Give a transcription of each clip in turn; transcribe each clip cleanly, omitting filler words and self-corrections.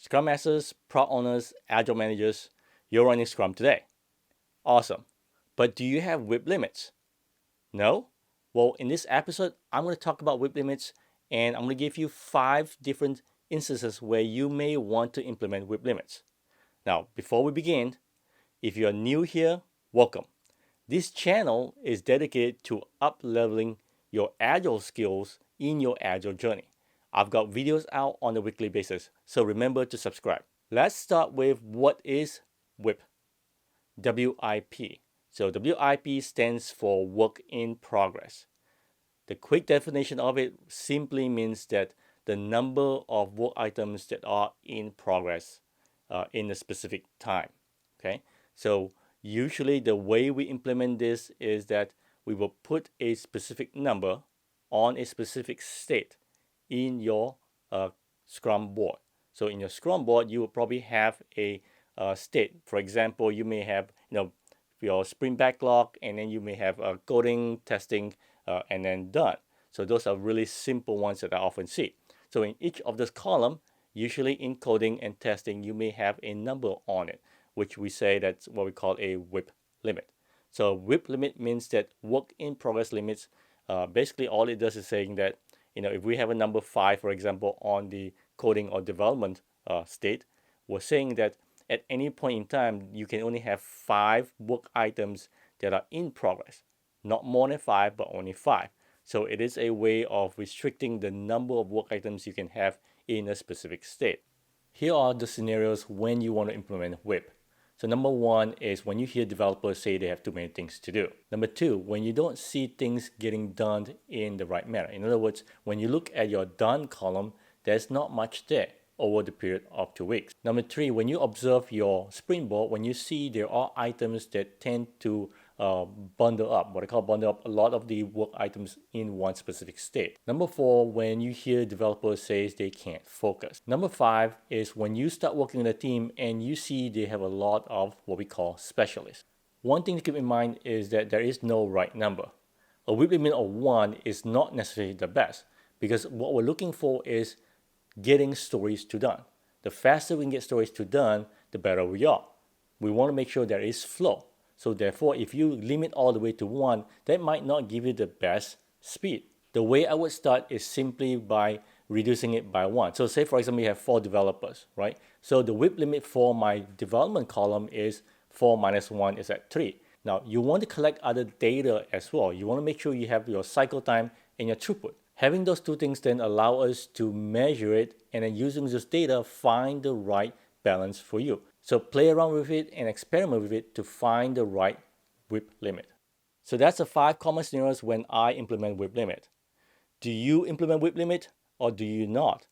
Scrum Masters, Product Owners, Agile Managers, you're running Scrum today. Awesome. But do you have WIP limits? No? Well, in this episode, I'm going to talk about WIP limits, and I'm going to give you 5 different instances where you may want to implement WIP limits. Now, before we begin, if you're new here, welcome. This channel is dedicated to up-leveling your Agile skills in your Agile journey. I've got videos out on a weekly basis, so remember to subscribe. Let's start with what is WIP. WIP. So WIP stands for work in progress. The quick definition of it simply means that the number of work items that are in progress in a specific time. Okay, so usually the way we implement this is that we will put a specific number on a specific state in your Scrum board. So in your Scrum board, you will probably have a state. For example, you may have your sprint backlog, and then you may have coding, testing, and then done. So those are really simple ones that I often see. So in each of this column, usually in coding and testing, you may have a number on it, which we say that's what we call a WIP limit. So WIP limit means that work in progress limits. Basically, all it does is saying that if we have a number 5, for example, on the coding or development state, we're saying that at any point in time, you can only have 5 work items that are in progress. Not more than 5, but only 5. So it is a way of restricting the number of work items you can have in a specific state. Here are the scenarios when you want to implement WIP. So number 1 is when you hear developers say they have too many things to do. Number 2, when you don't see things getting done in the right manner. In other words, when you look at your done column, there's not much there over the period of 2 weeks. Number 3, when you observe your sprint board, when you see there are items that tend to bundle up, what I call bundle up a lot of the work items in one specific state. Number 4, when you hear developers say they can't focus. Number 5 is when you start working in a team and you see they have a lot of what we call specialists. One thing to keep in mind is that there is no right number. A WIP limit of 1 is not necessarily the best, because what we're looking for is getting stories to done. The faster we can get stories to done, the better we are. We want to make sure there is flow. So therefore, if you limit all the way to 1, that might not give you the best speed. The way I would start is simply by reducing it by 1. So say, for example, you have 4 developers, right? So the WIP limit for my development column is 4 minus 1 is at 3. Now, you want to collect other data as well. You want to make sure you have your cycle time and your throughput. Having those 2 things then allow us to measure it, and then using this data, find the right balance for you. So play around with it and experiment with it to find the right WIP limit. So that's the 5 common scenarios when I implement WIP limit. Do you implement WIP limit or do you not?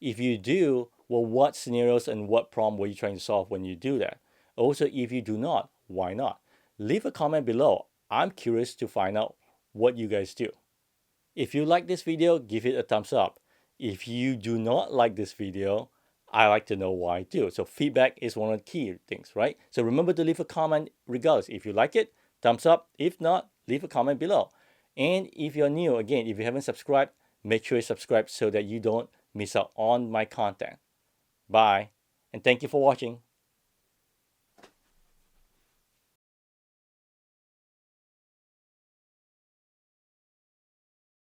If you do, well, what scenarios and what problem were you trying to solve when you do that? Also, if you do not, why not? Leave a comment below. I'm curious to find out what you guys do. If you like this video, give it a thumbs up. If you do not like this video, I like to know why too. So feedback is one of the key things, right? So remember to leave a comment regardless. If you like it, thumbs up. If not, leave a comment below. And if you're new, again, if you haven't subscribed, make sure you subscribe so that you don't miss out on my content. Bye, and thank you for watching.